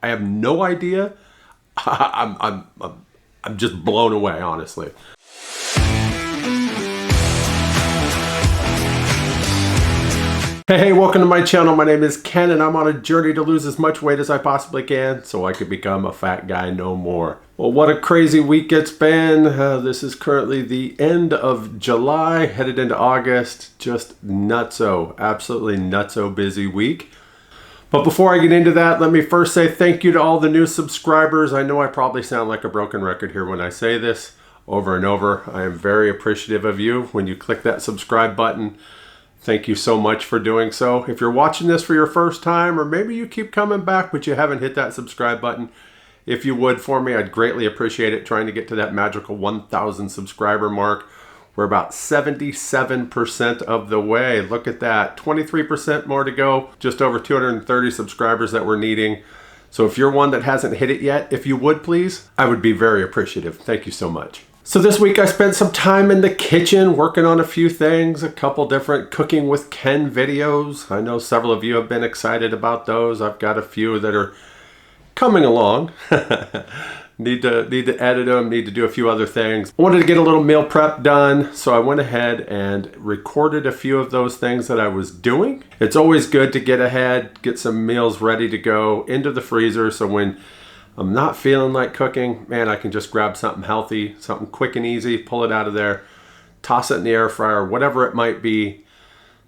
I have no idea. I'm just blown away, honestly. Hey, welcome to my channel. My name is Ken and I'm on a journey to lose as much weight as I possibly can so I could become a fat guy no more. Well, what a crazy week it's been. This is currently the end of July, headed into August. Just nutso, absolutely nutso busy week. But before I get into that, let me first say thank you to all the new subscribers. I know I probably sound like a broken record here when I say this over and over. I am very appreciative of you when you click that subscribe button. Thank you so much for doing so. If you're watching this for your first time, or maybe you keep coming back but you haven't hit that subscribe button, if you would for me, I'd greatly appreciate it. Trying to get to that magical 1,000 subscriber mark. We're about 77% of the way. Look at that. 23% more to go. Just over 230 subscribers that we're needing. So if you're one that hasn't hit it yet, if you would please, I would be very appreciative. Thank you so much. So this week I spent some time in the kitchen working on a few things, a couple different Cooking with Ken videos. I know several of you have been excited about those. I've got a few that are coming along. Need to edit them, need to do a few other things. I wanted to get a little meal prep done, so I went ahead and recorded a few of those things that I was doing. It's always good to get ahead, get some meals ready to go into the freezer, so when I'm not feeling like cooking, man, I can just grab something healthy, something quick and easy, pull it out of there, toss it in the air fryer, whatever it might be.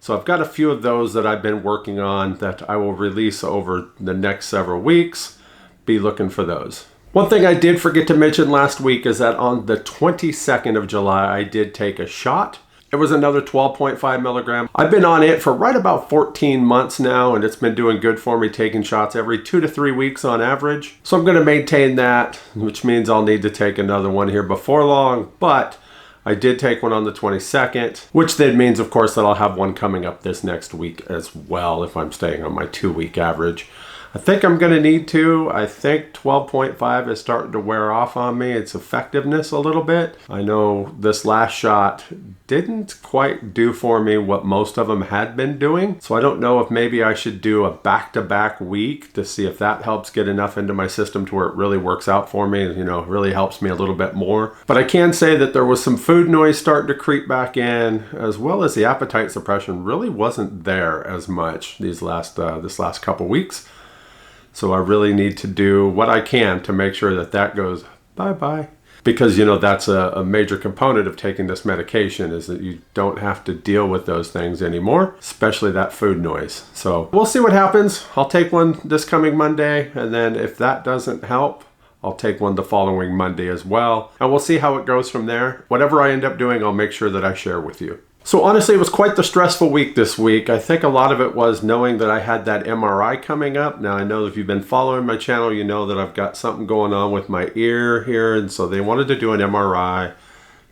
So I've got a few of those that I've been working on that I will release over the next several weeks. Be looking for those. One thing I did forget to mention last week is that on the 22nd of July, I did take a shot. It was another 12.5 milligram. I've been on it for right about 14 months now, and it's been doing good for me, taking shots every 2 to 3 weeks on average. So I'm gonna maintain that, which means I'll need to take another one here before long, but I did take one on the 22nd, which then means, of course, that I'll have one coming up this next week as well if I'm staying on my 2-week average. I think I'm going to need to. I think 12.5 is starting to wear off on me. Its effectiveness a little bit. I know this last shot didn't quite do for me what most of them had been doing. So I don't know if maybe I should do a back-to-back week to see if that helps get enough into my system to where it really works out for me. You know, really helps me a little bit more. But I can say that there was some food noise starting to creep back in, as well as the appetite suppression really wasn't there as much this last couple weeks. So I really need to do what I can to make sure that that goes bye-bye. Because, you know, that's a major component of taking this medication is that you don't have to deal with those things anymore, especially that food noise. So we'll see what happens. I'll take one this coming Monday, and then if that doesn't help, I'll take one the following Monday as well. And we'll see how it goes from there. Whatever I end up doing, I'll make sure that I share with you. So honestly, it was quite the stressful week this week. I think a lot of it was knowing that I had that MRI coming up. Now I know if you've been following my channel, you know that I've got something going on with my ear here. And so they wanted to do an MRI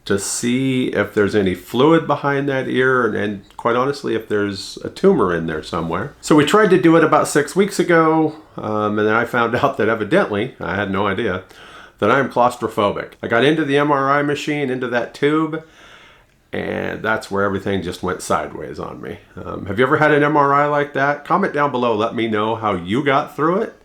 to see if there's any fluid behind that ear and quite honestly, if there's a tumor in there somewhere. So we tried to do it about 6 weeks ago. And then I found out that evidently, I had no idea, that I'm claustrophobic. I got into the MRI machine, into that tube, and that's where everything just went sideways on me. Have you ever had an MRI like that? Comment down below, let me know how you got through it.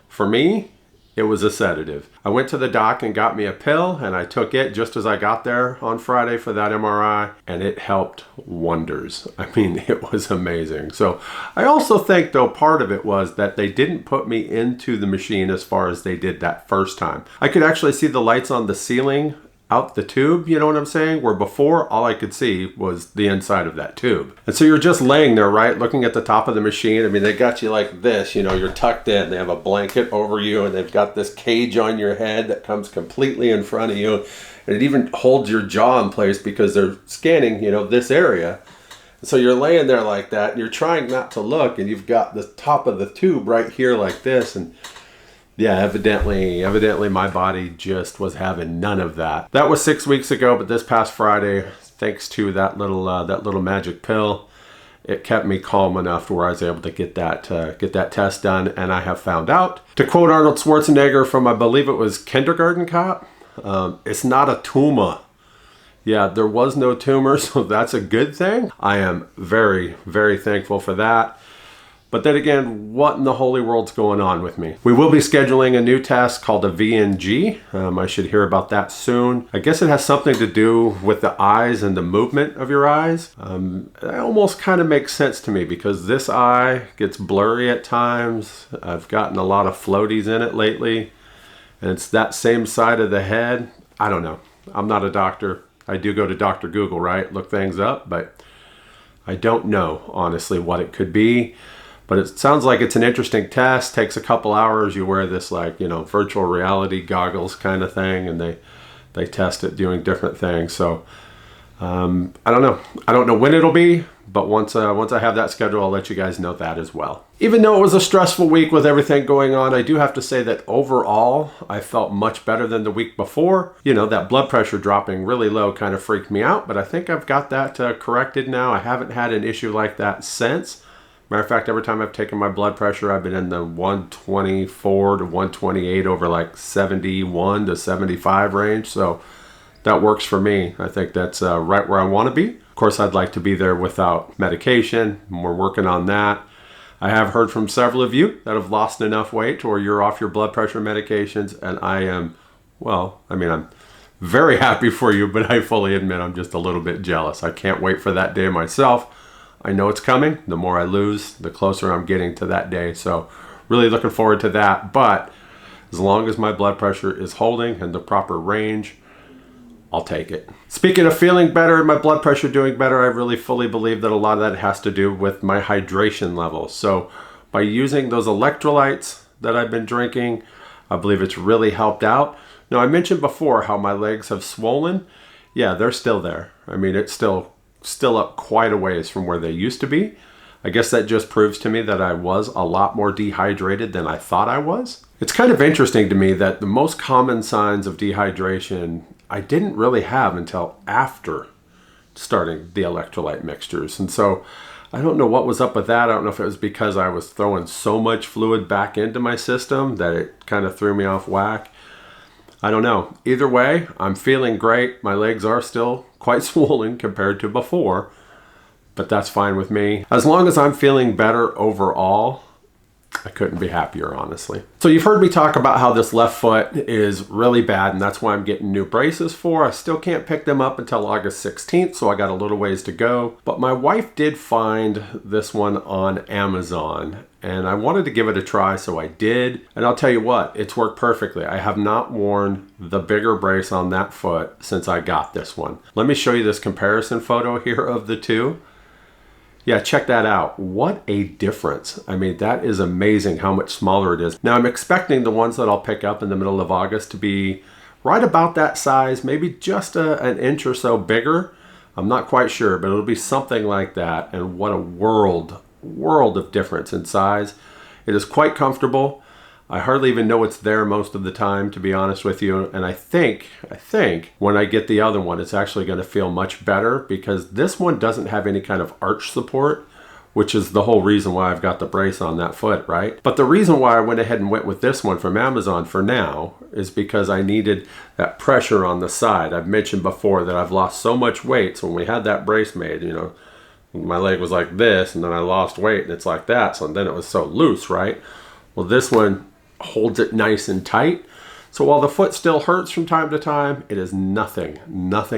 For me, it was a sedative. I went to the doc and got me a pill, and I took it just as I got there on Friday for that MRI, and it helped wonders. I mean, it was amazing. So I also think, though, part of it was that they didn't put me into the machine as far as they did that first time. I could actually see the lights on the ceiling out the tube, you know what I'm saying? Where before, all I could see was the inside of that tube. And so you're just laying there, right? Looking at the top of the machine. I mean, they got you like this, you know, you're tucked in. They have a blanket over you, and they've got this cage on your head that comes completely in front of you. And it even holds your jaw in place because they're scanning, you know, this area. So you're laying there like that, and you're trying not to look, and you've got the top of the tube right here like this, and yeah, evidently my body just was having none of that. That was 6 weeks ago, but this past Friday, thanks to that little magic pill, it kept me calm enough to where I was able to get that test done, and I have found out, to quote Arnold Schwarzenegger from, I believe it was Kindergarten Cop, it's not a tumor. Yeah, there was no tumor, so that's a good thing. I am very, very thankful for that. But then again, what in the holy world's going on with me? We will be scheduling a new test called a VNG. I should hear about that soon. I guess it has something to do with the eyes and the movement of your eyes. It almost kind of makes sense to me because this eye gets blurry at times. I've gotten a lot of floaties in it lately, and it's that same side of the head. I don't know. I'm not a doctor. I do go to Dr. Google, right? Look things up, but I don't know, honestly, what it could be. But it sounds like it's an interesting test. Takes a couple hours. You wear this virtual reality goggles kind of thing, and they test it doing different things. So I don't know. I don't know when it'll be, but once I have that schedule, I'll let you guys know that as well. Even though it was a stressful week with everything going on, I do have to say that overall, I felt much better than the week before. That blood pressure dropping really low kind of freaked me out, but I think I've got that corrected now. I haven't had an issue like that since. Matter of fact, every time I've taken my blood pressure, I've been in the 124 to 128 over like 71 to 75 range. So that works for me. I think that's right where I want to be. Of course, I'd like to be there without medication, and we're working on that. I have heard from several of you that have lost enough weight or you're off your blood pressure medications, and I'm very happy for you, but I fully admit I'm just a little bit jealous. I can't wait for that day myself. I know it's coming. The more I lose, the closer I'm getting to that day. So really looking forward to that. But as long as my blood pressure is holding in the proper range, I'll take it. Speaking of feeling better and my blood pressure doing better, I really fully believe that a lot of that has to do with my hydration levels. So by using those electrolytes that I've been drinking, I believe it's really helped out. Now, I mentioned before how my legs have swollen. Yeah, they're still there. It's still up quite a ways from where they used to be. I guess that just proves to me that I was a lot more dehydrated than I thought I was. It's kind of interesting to me that the most common signs of dehydration I didn't really have until after starting the electrolyte mixtures. And so I don't know what was up with that. I don't know if it was because I was throwing so much fluid back into my system that it kind of threw me off whack. I don't know. Either way, I'm feeling great. My legs are still quite swollen compared to before, but that's fine with me. As long as I'm feeling better overall, I couldn't be happier, honestly. So you've heard me talk about how this left foot is really bad, and that's why I'm getting new braces for. I still can't pick them up until August 16th, so I got a little ways to go. But my wife did find this one on Amazon, and I wanted to give it a try, so I did. And I'll tell you what, it's worked perfectly. I have not worn the bigger brace on that foot since I got this one. Let me show you this comparison photo here of the two. Yeah, check that out. What a difference. That is amazing how much smaller it is. Now, I'm expecting the ones that I'll pick up in the middle of August to be right about that size, maybe just an inch or so bigger. I'm not quite sure, but it'll be something like that. And what a world of difference in size. It is quite comfortable. I hardly even know it's there most of the time, to be honest with you. And I think when I get the other one, it's actually going to feel much better because this one doesn't have any kind of arch support, which is the whole reason why I've got the brace on that foot, right? But the reason why I went ahead and went with this one from Amazon for now is because I needed that pressure on the side. I've mentioned before that I've lost so much weight. So when we had that brace made, my leg was like this, and then I lost weight and it's like that. So then it was so loose, right? Well, this one holds it nice and tight. So while the foot still hurts from time to time, it is nothing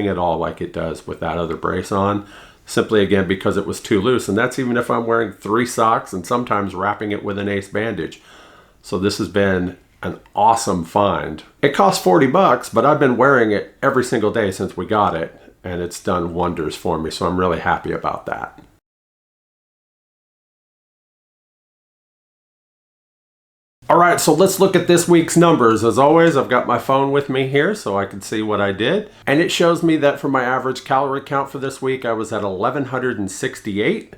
at all like it does with that other brace on. Simply, again, because it was too loose. And that's even if I'm wearing 3 socks and sometimes wrapping it with an ace bandage. So this has been an awesome find. It cost $40, but I've been wearing it every single day since we got it, and it's done wonders for me. So I'm really happy about that. All right, so let's look at this week's numbers. As always, I've got my phone with me here so I can see what I did. And it shows me that for my average calorie count for this week, I was at 1,168.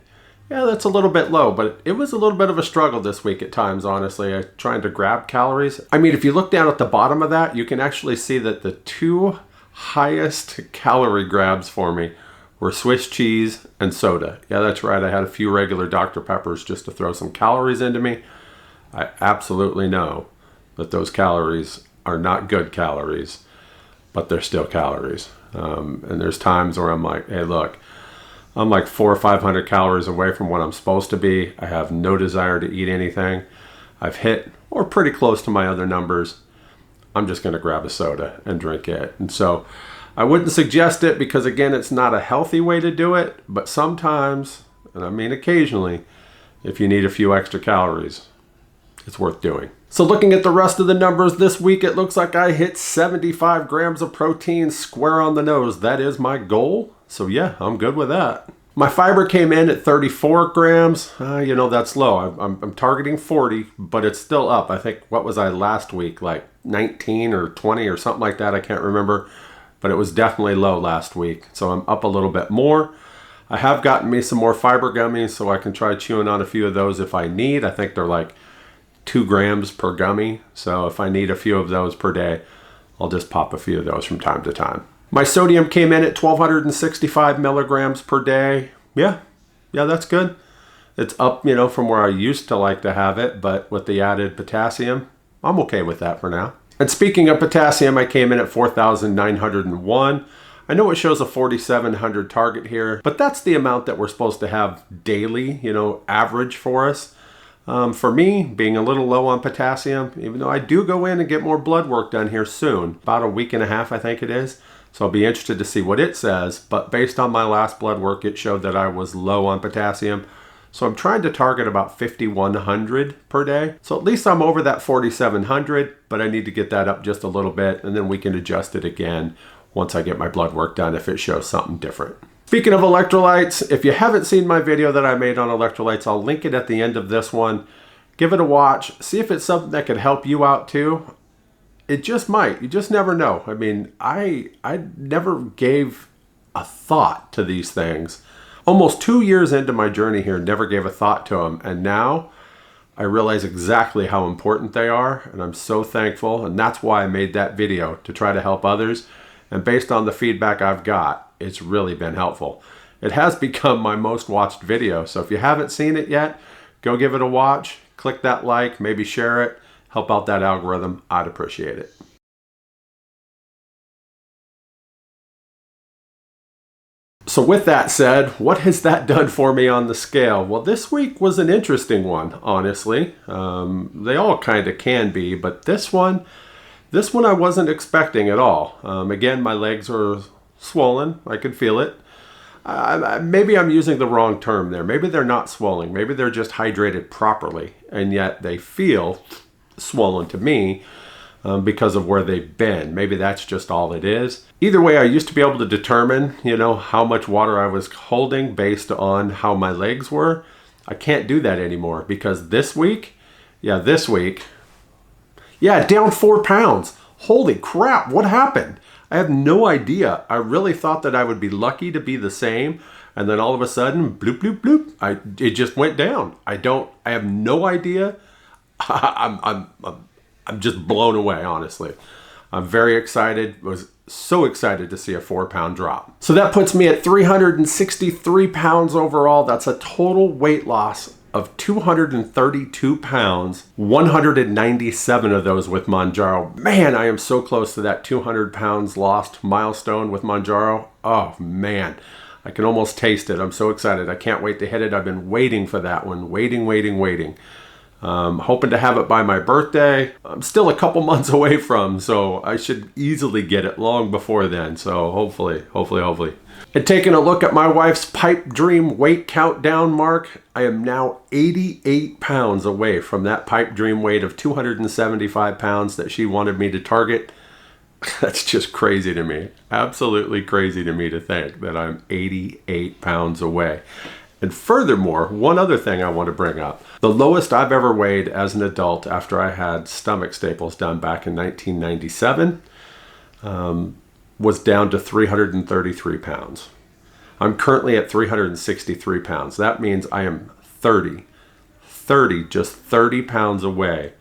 Yeah, that's a little bit low, but it was a little bit of a struggle this week at times, honestly, trying to grab calories. If you look down at the bottom of that, you can actually see that the 2 highest calorie grabs for me were Swiss cheese and soda. Yeah, that's right. I had a few regular Dr. Peppers just to throw some calories into me. I absolutely know that those calories are not good calories, but they're still calories. And there's times where I'm like, hey, look, I'm like 400 or 500 calories away from what I'm supposed to be. I have no desire to eat anything. I've hit or pretty close to my other numbers. I'm just going to grab a soda and drink it. And so I wouldn't suggest it because, again, it's not a healthy way to do it. But sometimes, and I mean occasionally, if you need a few extra calories, it's worth doing. So looking at the rest of the numbers this week, it looks like I hit 75 grams of protein square on the nose. That is my goal. So yeah, I'm good with that. My fiber came in at 34 grams. You know, that's low. I'm targeting 40, but it's still up. I think, what was I last week? Like 19 or 20 or something like that. I can't remember, but it was definitely low last week. So I'm up a little bit more. I have gotten me some more fiber gummies, so I can try chewing on a few of those if I need. I think they're like 2 grams per gummy. So if I need a few of those per day, I'll just pop a few of those from time to time. My sodium came in at 1,265 milligrams per day. Yeah, that's good. It's up, you know, from where I used to like to have it, but with the added potassium, I'm okay with that for now. And speaking of potassium, I came in at 4,901. I know it shows a 4,700 target here, but that's the amount that we're supposed to have daily, you know, average for us. For me, being a little low on potassium, even though I do go in and get more blood work done here soon, about a week and a half, I think it is. So I'll be interested to see what it says, but based on my last blood work, it showed that I was low on potassium. So I'm trying to target about 5,100 per day. So at least I'm over that 4,700, but I need to get that up just a little bit, and then we can adjust it again once I get my blood work done if it shows something different. Speaking of electrolytes, if you haven't seen my video that I made on electrolytes, I'll link it at the end of this one. Give it a watch. See if it's something that could help you out too. It just might. You just never know. I mean, I never gave a thought to these things. Almost 2 years into my journey here, never gave a thought to them. And now I realize exactly how important they are. And I'm so thankful. And that's why I made that video, to try to help others. And based on the feedback I've got, it's really been helpful. It has become my most watched video. So if you haven't seen it yet, go give it a watch. Click that like, maybe share it. Help out that algorithm. I'd appreciate it. So with that said, what has that done for me on the scale? Well, this week was an interesting one, honestly. They all kind of can be, but this one I wasn't expecting at all. Again, my legs were swollen. I could feel it. Maybe I'm using the wrong term there. Maybe they're not swollen. Maybe they're just hydrated properly, and yet they feel swollen to me because of where they've been. Maybe that's just all it is. Either way, I used to be able to determine, you know, how much water I was holding based on how my legs were. I can't do that anymore because this week, down 4 pounds. Holy crap, what happened? I have no idea. I really thought that I would be lucky to be the same, and then all of a sudden, bloop, bloop, bloop, it just went down. I have no idea. I'm just blown away, honestly. I'm very excited. Was so excited to see a 4-pound drop. So that puts me at 363 pounds overall. That's a total weight loss of 232 pounds, 197 of those with Mounjaro. Man, I am so close to that 200 pounds lost milestone with Mounjaro. Oh man, I can almost taste it. I'm so excited. I can't wait to hit it. I've been waiting for that one, waiting. Hoping to have it by my birthday. I'm still a couple months away from, so I should easily get it long before then. So hopefully. And taking a look at my wife's pipe dream weight countdown mark, I am now 88 pounds away from that pipe dream weight of 275 pounds that she wanted me to target. That's just crazy to me. Absolutely crazy to me to think that I'm 88 pounds away. And furthermore, one other thing I want to bring up. The lowest I've ever weighed as an adult after I had stomach staples done back in 1997 was down to 333 pounds. I'm currently at 363 pounds. That means I am 30, just 30 pounds away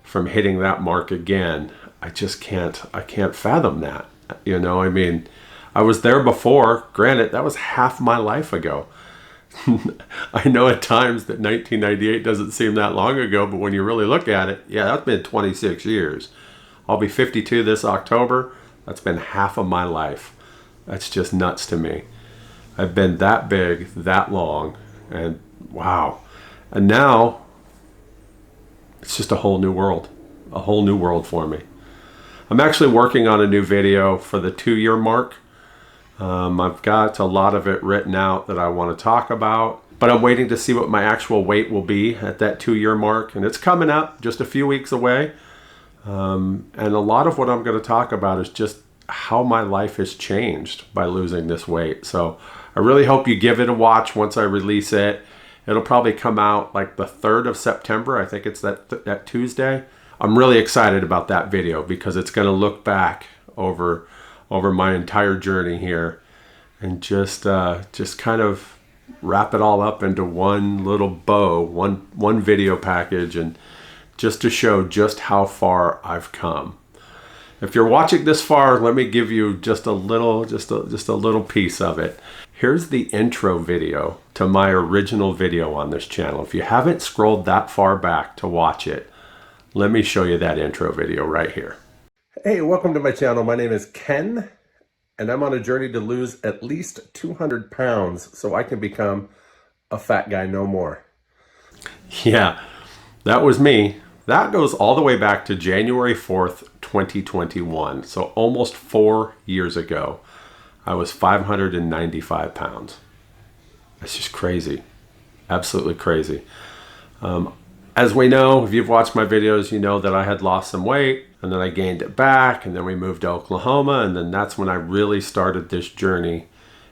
from hitting that mark again. I can't fathom that. You know, I mean, I was there before. Granted, that was half my life ago. I know at times that 1998 doesn't seem that long ago, but when you really look at it, yeah, that's been 26 years. I'll be 52 this October. That's been half of my life. That's just nuts to me. I've been that big, that long, and wow. And now it's just a whole new world for me. I'm actually working on a new video for the 2-year mark. I've got a lot of it written out that I want to talk about, but I'm waiting to see what my actual weight will be at that 2-year mark, and it's coming up just a few weeks away. And a lot of what I'm going to talk about is just how my life has changed by losing this weight. So I really hope you give it a watch once I release it. It'll probably come out like the 3rd of September. I think it's that Tuesday. I'm really excited about that video because it's going to look back over my entire journey here and just kind of wrap it all up into one little bow, one video package, and just to show just how far I've come. If you're watching this far, let me give you just a little piece of it. Here's the intro video to my original video on this channel. If you haven't scrolled that far back to watch it, let me show you that intro video right here. Hey, welcome to my channel. My name is Ken, and I'm on a journey to lose at least 200 pounds so I can become a fat guy no more. Yeah, that was me. That goes all the way back to January 4th, 2021. So almost 4 years ago, I was 595 pounds. That's just crazy. Absolutely crazy. As we know, if you've watched my videos, you know that I had lost some weight and then I gained it back, and then we moved to Oklahoma, and then that's when I really started this journey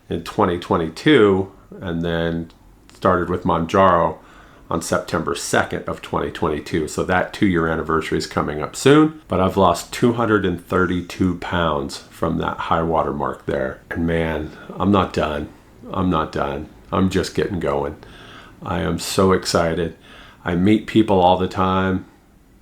in 2022, and then started with Mounjaro on September 2nd of 2022. So that 2-year anniversary is coming up soon, but I've lost 232 pounds from that high water mark there. And man, I'm not done. I'm just getting going. I am so excited. I meet people all the time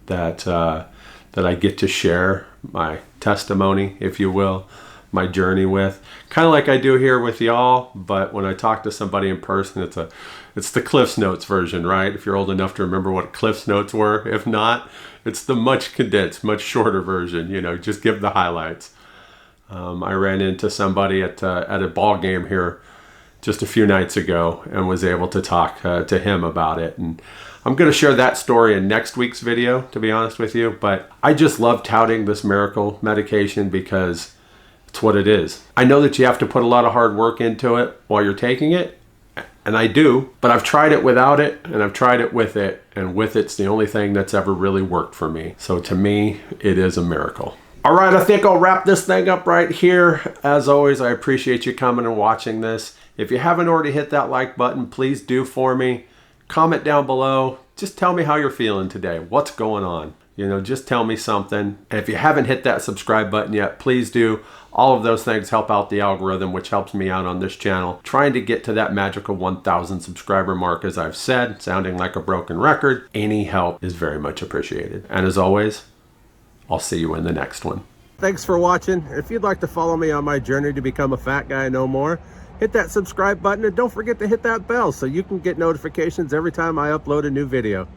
that I get to share my testimony, if you will, my journey with, kind of like I do here with y'all. But when I talk to somebody in person, it's the Cliff's Notes version, right? If you're old enough to remember what Cliff's Notes were. If not, it's the much condensed, much shorter version. Just give the highlights. I ran into somebody at a ball game here just a few nights ago and was able to talk to him about it. And I'm going to share that story in next week's video, to be honest with you. But I just love touting this miracle medication because it's what it is. I know that you have to put a lot of hard work into it while you're taking it, and I do, but I've tried it without it, and I've tried it with it, and with it's the only thing that's ever really worked for me. So to me, it is a miracle. All right, I think I'll wrap this thing up right here. As always, I appreciate you coming and watching this. If you haven't already hit that like button, please do for me. Comment down below. Just tell me how you're feeling today. What's going on? Just tell me something. And if you haven't hit that subscribe button yet, please do. All of those things help out the algorithm, which helps me out on this channel. Trying to get to that magical 1,000 subscriber mark, as I've said, sounding like a broken record. Any help is very much appreciated. And as always, I'll see you in the next one. Thanks for watching. If you'd like to follow me on my journey to become a fat guy no more, hit that subscribe button and don't forget to hit that bell so you can get notifications every time I upload a new video.